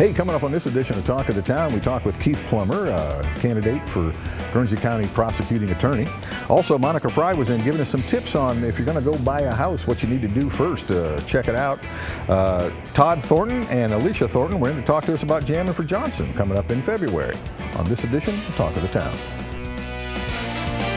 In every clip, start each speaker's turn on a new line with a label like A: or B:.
A: Hey, coming up on this edition of Talk of the Town, we talk with Keith Plummer, candidate for Guernsey County Prosecuting Attorney. Also, Monica Frye was in giving us some tips on if you're going to go buy a house, what you need to do first. Check it out. Todd Thornton and Alicia Thornton were in to talk to us about Jammin For Johnson coming up in February on this edition of Talk of the Town.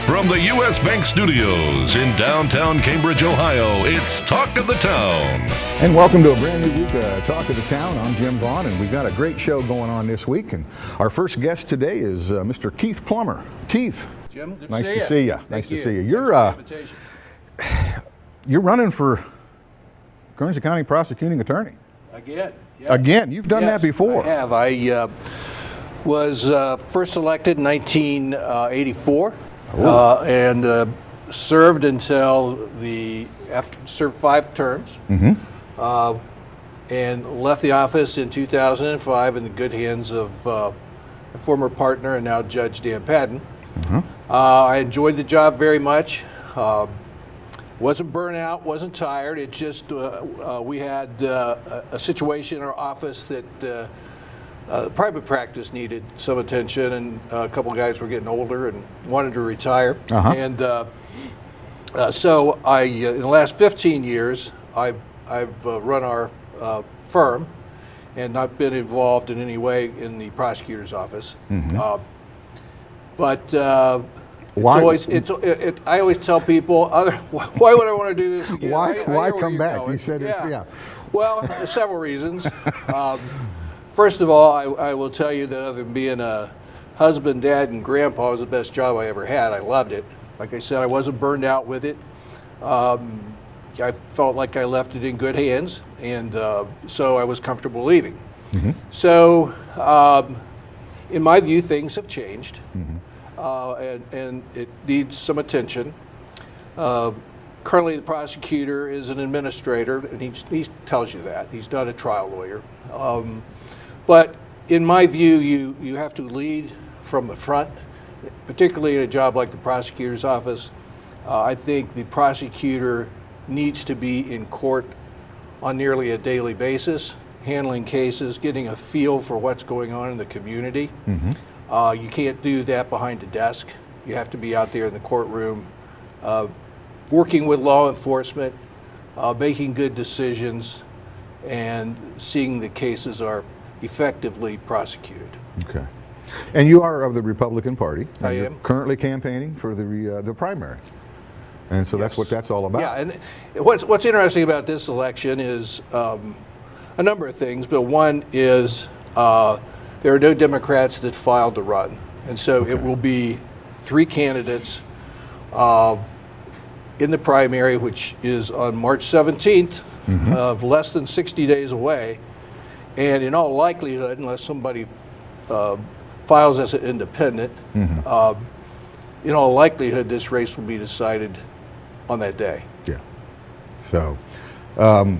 B: From the U.S. Bank Studios in downtown Cambridge, Ohio, it's Talk of the Town.
A: And welcome to a brand new week of Talk of the Town. I'm Jim Vaughn, and we've got a great show going on this week. And our first guest today is Mr. Keith Plummer. Keith,
C: Jim, good
A: nice
C: to see you.
A: Nice to
C: you.
A: see you. You're running for Guernsey County Prosecuting Attorney.
C: Again. Yes.
A: Again, you've done that before.
C: I have. I was first elected in 1984. And served until served 5 terms, and left the office in 2005 in the good hands of a former partner and now Judge Dan Padden. I enjoyed the job very much. Wasn't burnt out, wasn't tired. It just we had a situation in our office that. Private practice needed some attention, and a couple of guys were getting older and wanted to retire. And so in the last 15 years, I've run our firm and not been involved in any way in the prosecutor's office. But I always tell people, why would I want to do this again?
A: Why come back? You said
C: yeah. Well, several reasons. First of all, I will tell you that other than being a husband, dad, and grandpa, it was the best job I ever had. I loved it. Like I said, I wasn't burned out with it. I felt like I left it in good hands, and so I was comfortable leaving. So, in my view, things have changed, and it needs some attention. Currently, the prosecutor is an administrator, and he tells you that. He's not a trial lawyer. But in my view, you have to lead from the front, particularly in a job like the prosecutor's office. I think the prosecutor needs to be in court on nearly a daily basis, handling cases, getting a feel for what's going on in the community. You can't do that behind a desk. You have to be out there in the courtroom, working with law enforcement, making good decisions, and seeing the cases are effectively prosecuted.
A: Okay. And you are of the Republican Party.
C: I am.
A: Currently campaigning for the primary. And so that's what that's all about.
C: Yeah, and what's interesting about this election is a number of things, but one is there are no Democrats that filed to run. And so it will be 3 candidates in the primary, which is on March 17th, of less than 60 days away. And in all likelihood, unless somebody files as an independent, in all likelihood, this race will be decided on that day.
A: Yeah. So, I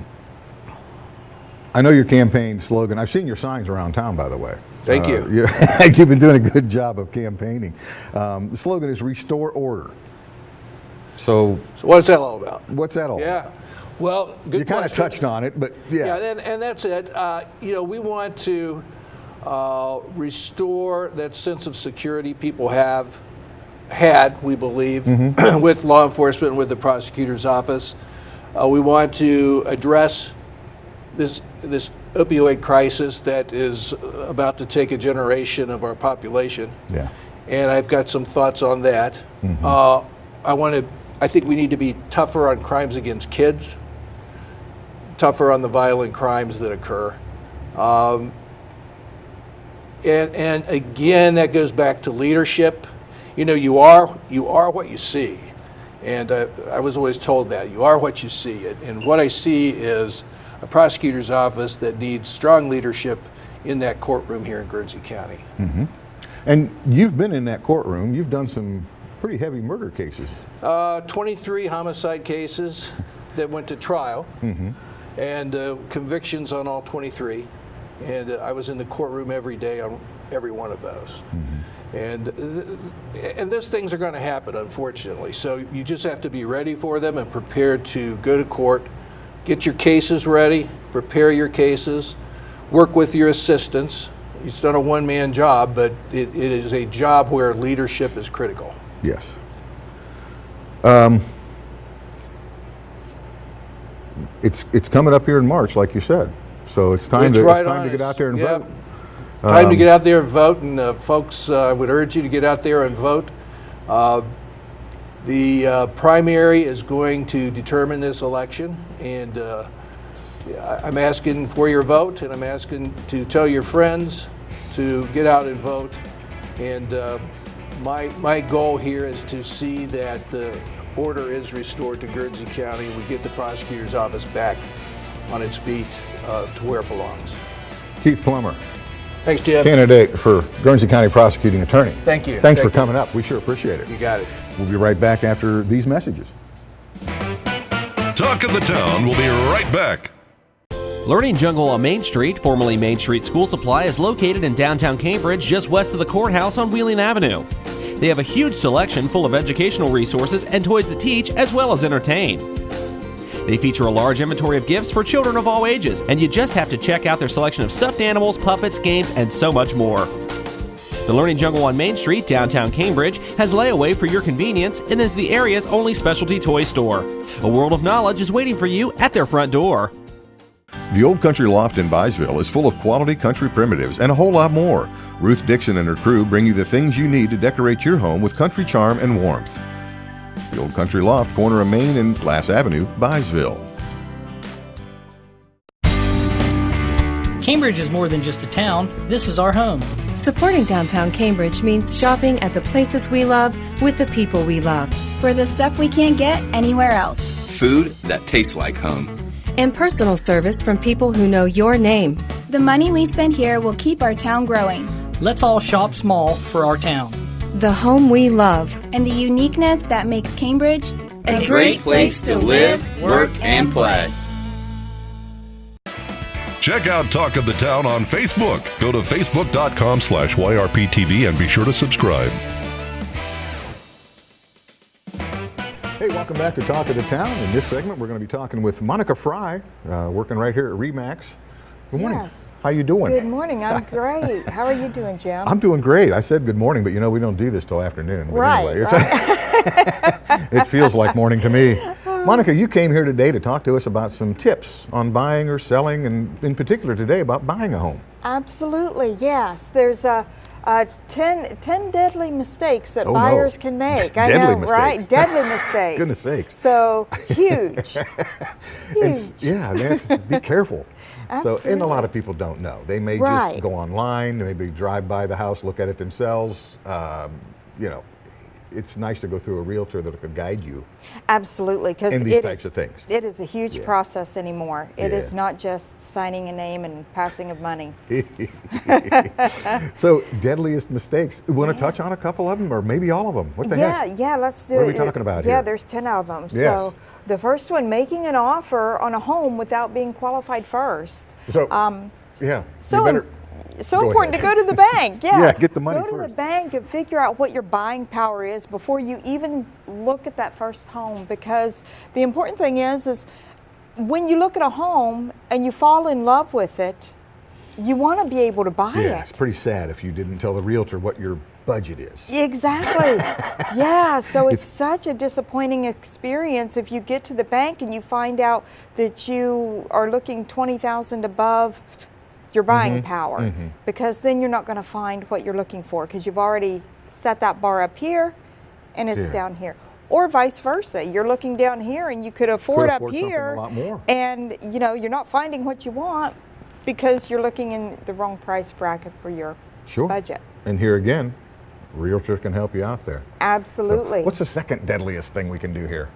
A: know your campaign slogan. I've seen your signs around town, by the way.
C: Thank you.
A: You've been doing a good job of campaigning. The slogan is "Restore Order." So
C: what's that all about?
A: What's that all about?
C: Yeah. Well, good
A: You kind of touched on it, but yeah.
C: Yeah, and that's it. We want to restore that sense of security people have had, we believe, with law enforcement and with the prosecutor's office. We want to address this opioid crisis that is about to take a generation of our population.
A: Yeah.
C: And I've got some thoughts on that. I think we need to be tougher on crimes against kids, tougher on the violent crimes that occur. And again, that goes back to leadership. You are what you see. And I was always told that. You are what you see. And what I see is a prosecutor's office that needs strong leadership in that courtroom here in Guernsey County.
A: And you've been in that courtroom. You've done some pretty heavy murder cases.
C: 23 homicide cases that went to trial, and convictions on all 23. And I was in the courtroom every day on every one of those. And those things are going to happen, unfortunately. So you just have to be ready for them and prepared to go to court, get your cases ready, prepare your cases. work with your assistants. It's not a one-man job, but it is a job where leadership is critical.
A: Yes. It's coming up here in March, like you said. So it's time to get out there and vote.
C: Time to get out there and vote, and folks, I would urge you to get out there and vote. The primary is going to determine this election, and I'm asking for your vote, and I'm asking to tell your friends to get out and vote. And my goal here is to see that the order is restored to Guernsey County, and we get the prosecutor's office back on its feet to where it belongs.
A: Keith Plummer,
C: thanks, Jim.
A: Candidate for Guernsey County Prosecuting Attorney.
C: Thank you.
A: Thanks for coming up. We sure appreciate it.
C: You got it.
A: We'll be right back after these messages.
B: Talk of the Town will be right back.
D: Learning Jungle on Main Street, formerly Main Street School Supply, is located in downtown Cambridge, just west of the courthouse on Wheeling Avenue. They have a huge selection full of educational resources and toys to teach as well as entertain. They feature a large inventory of gifts for children of all ages, and you just have to check out their selection of stuffed animals, puppets, games, and so much more. The Learning Jungle on Main Street, downtown Cambridge, has layaway for your convenience and is the area's only specialty toy store. A world of knowledge is waiting for you at their front door.
A: The Old Country Loft in Byesville is full of quality country primitives and a whole lot more. Ruth Dixon and her crew bring you the things you need to decorate your home with country charm and warmth. The Old Country Loft, corner of Main and Glass Avenue, Byesville.
E: Cambridge is more than just a town. This is our home.
F: Supporting downtown Cambridge means shopping at the places we love with the people we love.
G: For the stuff we can't get anywhere else.
H: Food that tastes like home.
F: And personal service from people who know your name.
G: The money we spend here will keep our town growing.
E: Let's all shop small for our town.
F: The home we love.
G: And the uniqueness that makes Cambridge
H: a great place to live, work, and play.
B: Check out Talk of the Town on Facebook. Go to facebook.com/YRPTV and be sure to subscribe.
A: Hey, welcome back to Talk of the Town. In this segment, we're going to be talking with Monica Frye, working right here at RE/MAX. Good morning.
I: Yes.
A: How you doing?
I: Good morning. I'm great. How are you doing, Jim?
A: I'm doing great. I said good morning, but you know we don't do this till afternoon. But
I: right.
A: Anyway,
I: Right.
A: it feels like morning to me. Monica, you came here today to talk to us about some tips on buying or selling, and in particular today about buying a home.
I: Absolutely, yes. There's 10 deadly mistakes that buyers can make. I know,
A: mistakes.
I: Right? Deadly mistakes.
A: Goodness sakes.
I: So huge. Huge.
A: Be careful.
I: Absolutely.
A: So, and a lot of people don't know. They may just go online, maybe drive by the house, look at it themselves. It's nice to go through a realtor that could guide you.
I: Absolutely, because
A: in these types of things.
I: It is a huge process anymore. It is not just signing a name and passing of money.
A: So, deadliest mistakes. You want to touch on a couple of them, or maybe all of them? What the heck?
I: Yeah, let's do it.
A: What are we talking about here?
I: Yeah, there's 10 of them.
A: Yes.
I: So, the first one, making an offer on a home without being qualified first.
A: So,
I: So important to go to the bank. Yeah,
A: get the money
I: first. Go to
A: first.
I: the bank and figure out what your buying power is before you even look at that first home, because the important thing is when you look at a home and you fall in love with it, you want to be able to buy it.
A: It's pretty sad if you didn't tell the realtor what your budget is.
I: Exactly. Yeah, so it's such a disappointing experience if you get to the bank and you find out that you are looking $20,000 above your buying power, because then you're not going to find what you're looking for, because you've already set that bar up here and it's down here. Or vice versa, you're looking down here and you could afford up here,
A: a lot more.
I: And you're not finding what you want because you're looking in the wrong price bracket for your budget.
A: And here again, realtor can help you out there.
I: Absolutely.
A: So what's the second deadliest thing we can do here?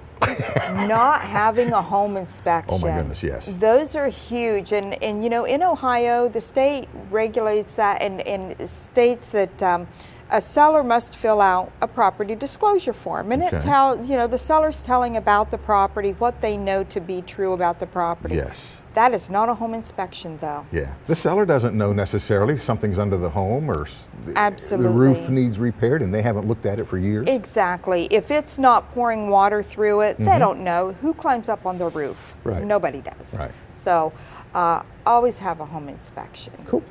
I: Not having a home inspection.
A: Oh my goodness, yes.
I: Those are huge, and in Ohio, the state regulates that and states that a seller must fill out a property disclosure form, and it tells, the seller's telling about the property, what they know to be true about the property.
A: Yes.
I: That is not a home inspection, though.
A: Yeah. The seller doesn't know necessarily something's under the home or
I: Absolutely.
A: the roof needs repaired and they haven't looked at it for years.
I: Exactly. If it's not pouring water through it, they don't know. Who climbs up on the roof?
A: Right.
I: Nobody does.
A: Right.
I: So always have a home inspection.
A: Cool.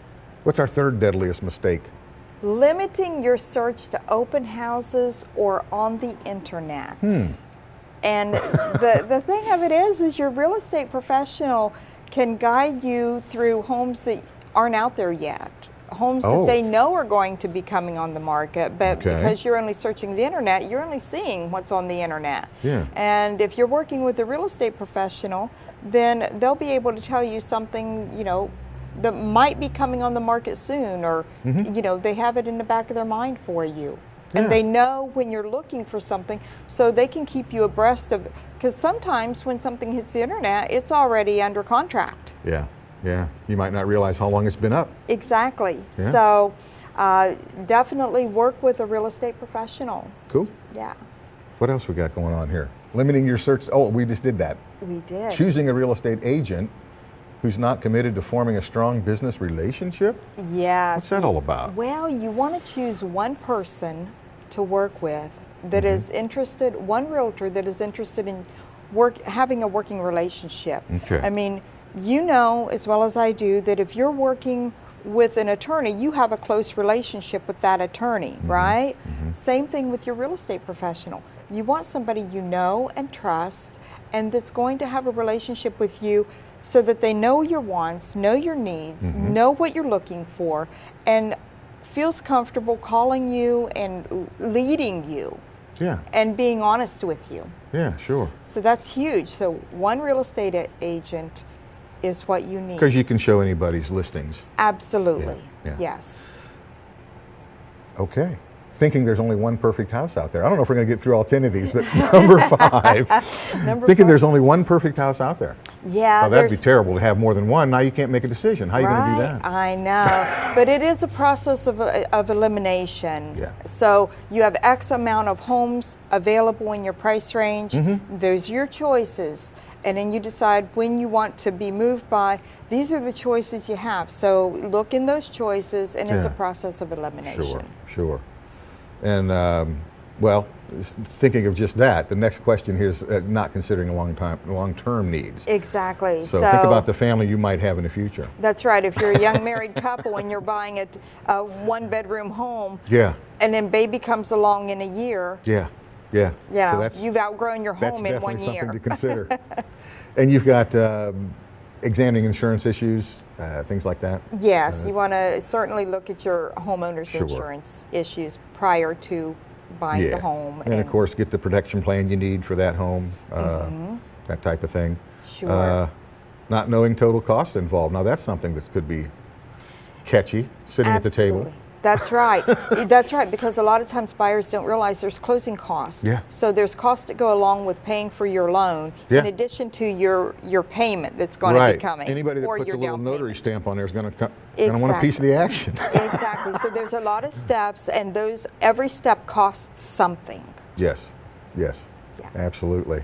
A: What's our third deadliest mistake?
I: Limiting your search to open houses or on the internet. And the thing of it is your real estate professional can guide you through homes that aren't out there yet. Homes that they know are going to be coming on the market, but because you're only searching the internet, you're only seeing what's on the internet.
A: Yeah.
I: And if you're working with a real estate professional, then they'll be able to tell you something, that might be coming on the market soon, or they have it in the back of their mind for you. And they know when you're looking for something, so they can keep you abreast of it. Because sometimes when something hits the internet, it's already under contract.
A: Yeah, yeah. You might not realize how long it's been up.
I: Exactly.
A: Yeah.
I: So definitely work with a real estate professional.
A: Cool.
I: Yeah.
A: What else we got going on here? Limiting your search. Oh, we just did that.
I: We did.
A: Choosing a real estate agent who's not committed to forming a strong business relationship?
I: Yes.
A: What's that all about?
I: Well, you want to choose one person to work with that is interested, one realtor that is interested in having a working relationship.
A: Okay.
I: I mean, you know as well as I do that if you're working with an attorney, you have a close relationship with that attorney, right? Same thing with your real estate professional. You want somebody you know and trust and that's going to have a relationship with you so that they know your wants, know your needs, know what you're looking for, and feels comfortable calling you and leading you.
A: Yeah.
I: And being honest with you.
A: Yeah, sure.
I: So that's huge. So one real estate agent is what you need.
A: Because you can show anybody's listings.
I: Absolutely.
A: Yeah.
I: Yes.
A: Okay. Thinking there's only one perfect house out there. I don't know if we're going to get through all 10 of these, but number 5. Thinking there's only one perfect house out there.
I: Yeah.
A: Now, that'd be terrible to have more than one. Now you can't make a decision. How are you going to do that?
I: I know. But it is a process of elimination.
A: Yeah.
I: So you have X amount of homes available in your price range. Those are your choices. And then you decide when you want to be moved by. These are the choices you have. So look in those choices, and it's a process of elimination.
A: Sure. And, well, thinking of just that, the next question here is not considering long-term needs.
I: Exactly.
A: So think about the family you might have in the future.
I: That's right. If you're a young married couple and you're buying a one-bedroom home, and then baby comes along in a year, so you've outgrown your home in 1 year.
A: That's definitely something to consider. And you've got examining insurance issues, things like that?
I: Yes, you want to certainly look at your homeowner's insurance issues prior to buying the home.
A: And of course, get the protection plan you need for that home, that type of thing.
I: Sure.
A: Not knowing total costs involved. Now that's something that could be catchy, sitting at the table.
I: That's right. That's right, because a lot of times buyers don't realize there's closing costs.
A: Yeah.
I: So there's costs that go along with paying for your loan in addition to your payment that's going to be coming.
A: Anybody that
I: or
A: puts
I: your
A: a little notary
I: payment.
A: stamp on there is going to want a piece of the action.
I: Exactly. So there's a lot of steps, and every step costs something.
A: Yes. Absolutely.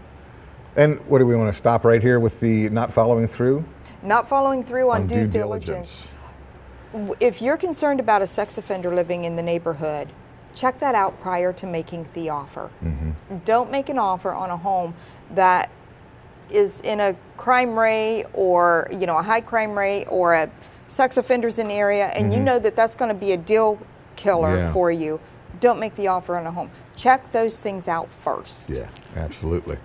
A: And what do we want to stop right here with the not following through?
I: Not following through on due diligence. If you're concerned about a sex offender living in the neighborhood, check that out prior to making the offer. Don't make an offer on a home that is in a crime rate or a high crime rate or a sex offenders in the area, and you know that that's going to be a deal killer for you. Don't make the offer on a home. Check those things out first.
A: Yeah, absolutely.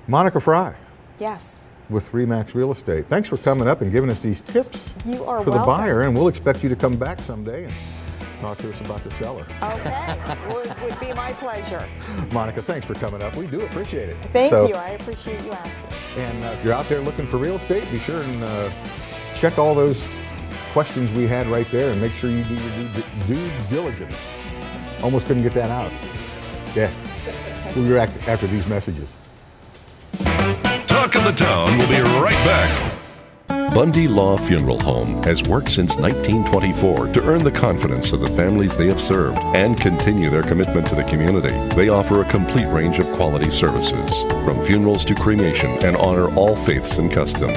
A: Monica Frye.
I: Yes.
A: With RE/MAX Real Estate. Thanks for coming up and giving us these tips
I: you are
A: for the buyer, and we'll expect you to come back someday and talk to us about the seller.
I: Okay, would be my pleasure.
A: Monica, thanks for coming up. We do appreciate it.
I: Thank you. I appreciate you asking.
A: And if you're out there looking for real estate, be sure and check all those questions we had right there and make sure you do your due diligence. Almost couldn't get that out. Yeah. We'll be back after these messages.
B: Talk of the Town will be right back. Bundy Law Funeral Home has worked since 1924 to earn the confidence of the families they have served and continue their commitment to the community. They offer a complete range of quality services, from funerals to cremation, and honor all faiths and customs.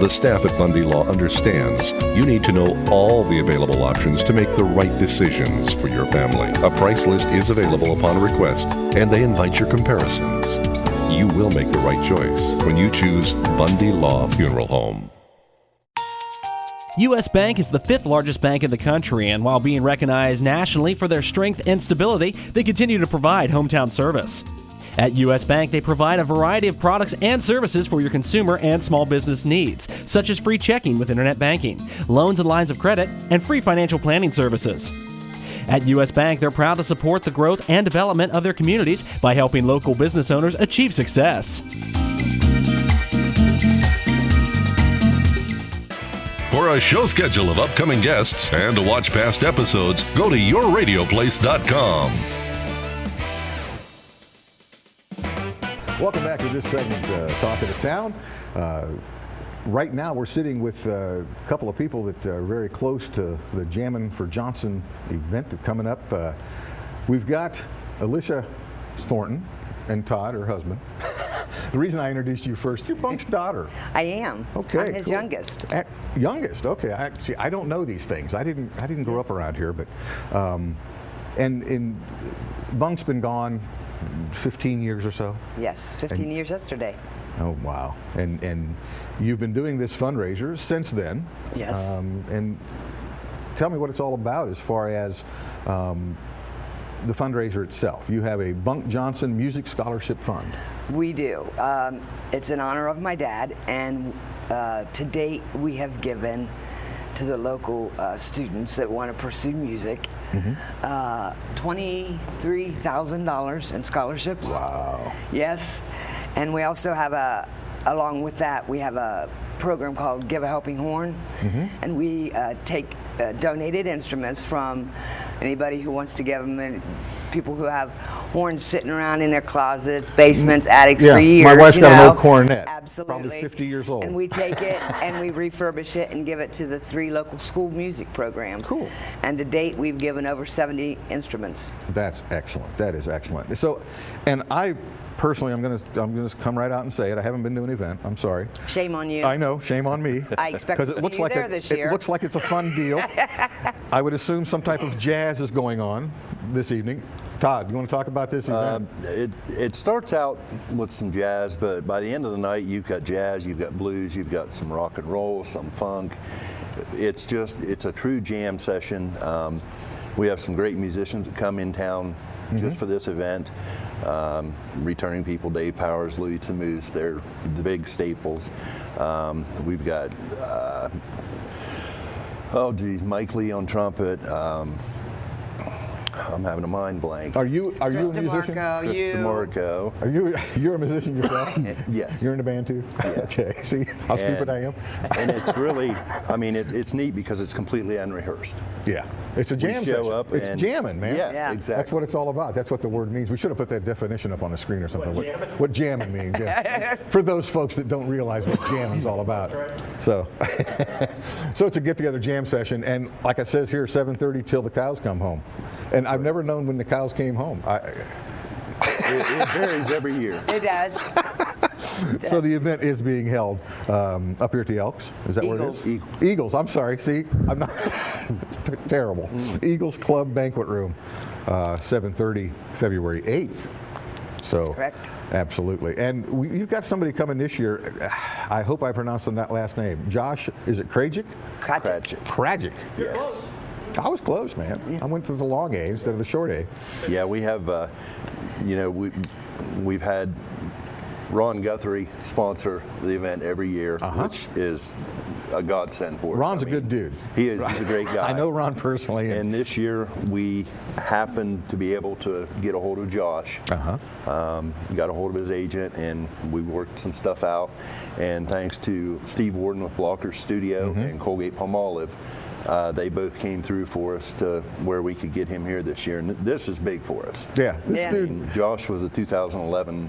B: The staff at Bundy Law understands you need to know all the available options to make the right decisions for your family. A price list is available upon request, and they invite your comparisons. You will make the right choice when you choose Bundy Law Funeral Home.
D: U.S. Bank is the 5th largest bank in the country, and while being recognized nationally for their strength and stability, they continue to provide hometown service. At U.S. Bank, they provide a variety of products and services for your consumer and small business needs, such as free checking with internet banking, loans and lines of credit, and free financial planning services. At U.S. Bank, they're proud to support the growth and development of their communities by helping local business owners achieve success.
B: For a show schedule of upcoming guests and to watch past episodes, go to yourradioplace.com.
A: Welcome back to this segment, Talk of the Town. Right now we're sitting with a couple of people that are very close to the Jammin For Johnson event that's coming up. We've got Alicia Thorton and Todd, her husband. The reason I introduced you first, you're Bunk's daughter.
J: I am.
A: Okay,
J: I'm his
A: cool.
J: youngest.
A: Youngest, okay. I don't know these things. I didn't grow up around here, but and Bunk's been gone 15 years or so.
J: Yes, 15 years yesterday.
A: Oh wow! And you've been doing this fundraiser since then.
J: Yes.
A: And tell me what it's all about as far as the fundraiser itself. You have a Bunk Johnson Music Scholarship Fund.
J: We do. It's in honor of my dad, and to date we have given to the local students that want to pursue music $23,000 in scholarships.
A: Wow.
J: Yes. And we also have along with that, we have a program called Give a Helping Horn, and we take donated instruments from anybody who wants to give them, and people who have horns sitting around in their closets, basements, attics for years.
A: My wife's got an old cornet.
J: Absolutely.
A: Probably 50 years old.
J: And we take it and we refurbish it and give it to the 3 local school music programs.
A: Cool.
J: And to date, we've given over 70 instruments.
A: That's excellent. That is excellent. So, and I personally, I'm going to come right out and say it. I haven't been to an event. I'm sorry.
J: Shame on you.
A: I know. Shame on me.
J: I expect to see you there this year.
A: It looks like it's a fun deal. I would assume some type of jazz is going on this evening. Todd, you want to talk about this event?
K: It starts out with some jazz, but by the end of the night, you've got jazz, you've got blues, you've got some rock and roll, some funk. It's a true jam session. We have some great musicians that come in town just for this event. Returning people, Dave Powers, Louis Moose, they're the big staples. We've got, Mike Lee on trumpet. I'm having a mind blank.
A: Are you a musician?
K: Chris DeMarco.
A: You're a musician yourself?
K: Yes.
A: You're in a band too?
K: Yeah.
A: Okay. See how stupid I am?
K: And it's really, it's neat because it's completely unrehearsed.
A: Yeah. It's a jam session. It's jamming, man.
K: Yeah, exactly.
A: That's what it's all about. That's what the word means. We should have put that definition up on the screen or something. What jamming means. Yeah. For those folks that don't realize what jamming's all about. So, so it's a get-together jam session, and like it says here, 7:30 till the cows come home. And I've never known when the cows came home.
K: It varies every year.
J: It does.
A: So the event is being held up here at the Elks. Is that where it is? Eagles. I'm sorry. See, I'm not. It's terrible. Eagles Club Banquet Room, 7:30, February 8th. So.
J: Correct.
A: Absolutely. And you've got somebody coming this year. I hope I pronounced that last name. Josh, is it Krajic? Krajic.
K: Yes.
A: I was close, man. I went to the long A instead of the short A.
K: Yeah, we have, we've had Ron Guthrie sponsor the event every year, which is a godsend for us.
A: Ron's a good dude.
K: He's a great guy.
A: I know Ron personally.
K: And this year we happened to be able to get a hold of Josh. Got a hold of his agent, and we worked some stuff out. And thanks to Steve Warden with Blocker Studio and Colgate Palmolive, they both came through for us to where we could get him here this year, and this is big for us.
A: Yeah, this dude.
K: Josh was a 2011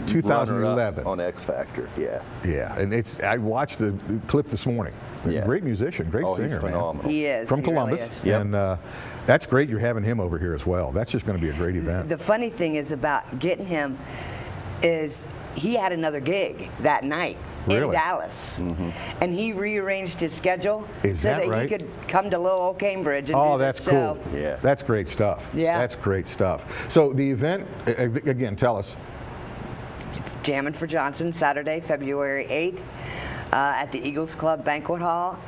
A: 2011
K: on X Factor. Yeah.
A: Yeah, and I watched the clip this morning.
K: Yeah.
A: Great musician, great singer,
K: he's phenomenal.
J: He is.
A: From
J: he
A: Columbus,
J: really is.
K: Yep.
A: and that's great. You're having him over here as well. That's just going to be a great event.
J: The funny thing is about getting him is he had another gig that night in
A: Really?
J: Dallas, and he rearranged his schedule
A: Is
J: so
A: that
J: that
A: right?
J: he could come to little old Cambridge and
A: Oh,
J: do
A: that's
J: the show.
A: cool.
K: Yeah.
A: That's great stuff.
J: Yeah.
A: That's great stuff. So the event, again, tell us.
J: It's Jammin For Johnson, Saturday, February 8th, at the Eagles Club Banquet Hall.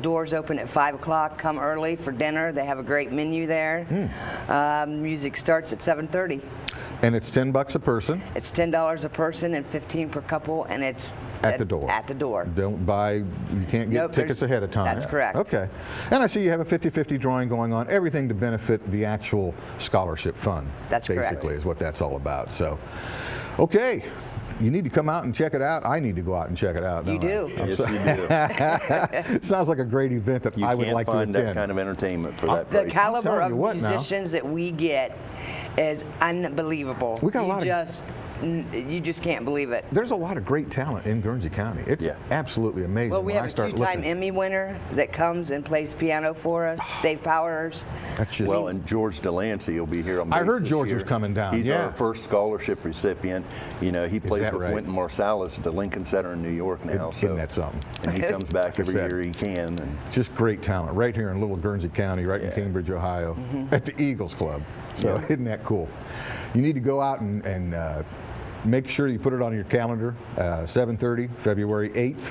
J: Doors open at 5 o'clock. Come early for dinner. They have a great menu there. Music starts at 7:30.
A: And it's $10 a person.
J: It's $10 a person and $15 per couple, and it's
A: At the door.
J: At the door.
A: Don't buy, you can't get
J: Nope,
A: tickets
J: there's-
A: ahead of time.
J: that's correct.
A: Okay. And I see you have a 50-50 drawing going on, everything to benefit the actual scholarship fund.
J: That's correct.
A: Basically is what that's all about. So, okay. You need to come out and check it out. I need to go out and check it out.
J: You
A: don't
J: do.
A: I?
K: Yes, you do.
A: Sounds like a great event that
K: You
A: I would
K: can't
A: like to
K: find
A: attend.
K: that kind of entertainment for that
J: The
K: price.
J: caliber
A: telling
J: of
A: you what now.
J: musicians that we get is unbelievable.
A: We got a lot of-
J: You just can't believe it.
A: There's a lot of great talent in Guernsey County. It's absolutely amazing.
J: Well, we
A: when
J: have
A: I
J: a
A: start
J: two-time
A: looking.
J: Emmy winner that comes and plays piano for us, Dave Powers.
A: That's just
K: Well, and George Delancey will be here on
A: I
K: bass
A: heard
K: this
A: George
K: year.
A: was coming down,
K: He's
A: yeah.
K: our first scholarship recipient. You know, he plays
A: that
K: with
A: right?
K: Wynton Marsalis at the Lincoln Center in New York now.
A: Isn't that something?
K: And he comes back every
A: Like I said,
K: year he can. And
A: Just great talent right here in little Guernsey County, right in Cambridge, Ohio, at the Eagles Club. So isn't that cool? You need to go out and make sure you put it on your calendar. 7:30, February 8th.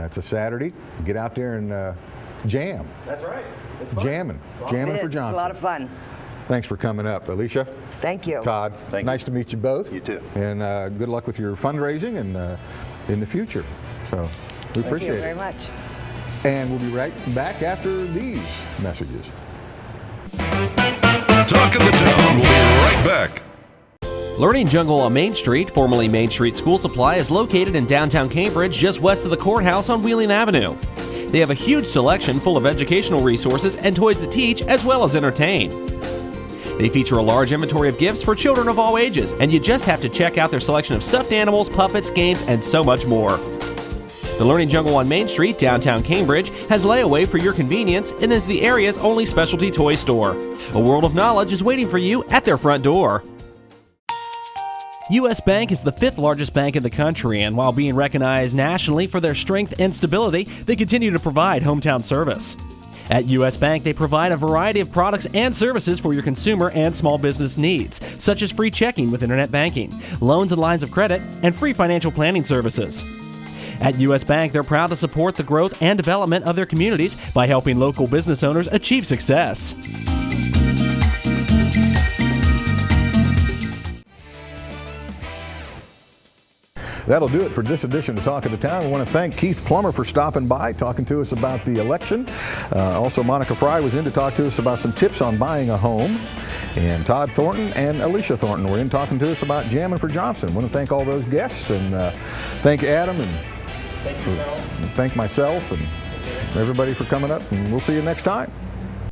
A: It's a Saturday. Get out there and jam.
D: That's right. It's
A: Jamming
J: It
A: for
J: is.
A: Johnson.
J: It's a lot of fun.
A: Thanks for coming up, Alicia.
J: Thank you.
A: Todd, nice to meet you both.
K: You too.
A: And good luck with your fundraising and in the future. So we appreciate
J: Thank you
A: it.
J: very much.
A: And we'll be right back after these messages.
B: Talk of the Town will be right back.
D: Learning Jungle on Main Street, formerly Main Street School Supply, is located in downtown Cambridge, just west of the courthouse on Wheeling Avenue. They have a huge selection full of educational resources and toys to teach as well as entertain. They feature a large inventory of gifts for children of all ages, and you just have to check out their selection of stuffed animals, puppets, games, and so much more. The Learning Jungle on Main Street, downtown Cambridge, has layaway for your convenience and is the area's only specialty toy store. A world of knowledge is waiting for you at their front door. U.S. Bank is the 5th largest bank in the country, and while being recognized nationally for their strength and stability, they continue to provide hometown service. At U.S. Bank, they provide a variety of products and services for your consumer and small business needs, such as free checking with internet banking, loans and lines of credit, and free financial planning services. At U.S. Bank, they're proud to support the growth and development of their communities by helping local business owners achieve success.
A: That'll do it for this edition of Talk of the Town. We want to thank Keith Plummer for stopping by, talking to us about the election. Also, Monica Frye was in to talk to us about some tips on buying a home. And Todd Thornton and Alicia Thornton were in talking to us about Jammin For Johnson. I want to thank all those guests and thank Adam and thank myself and everybody for coming up. And we'll see you next time.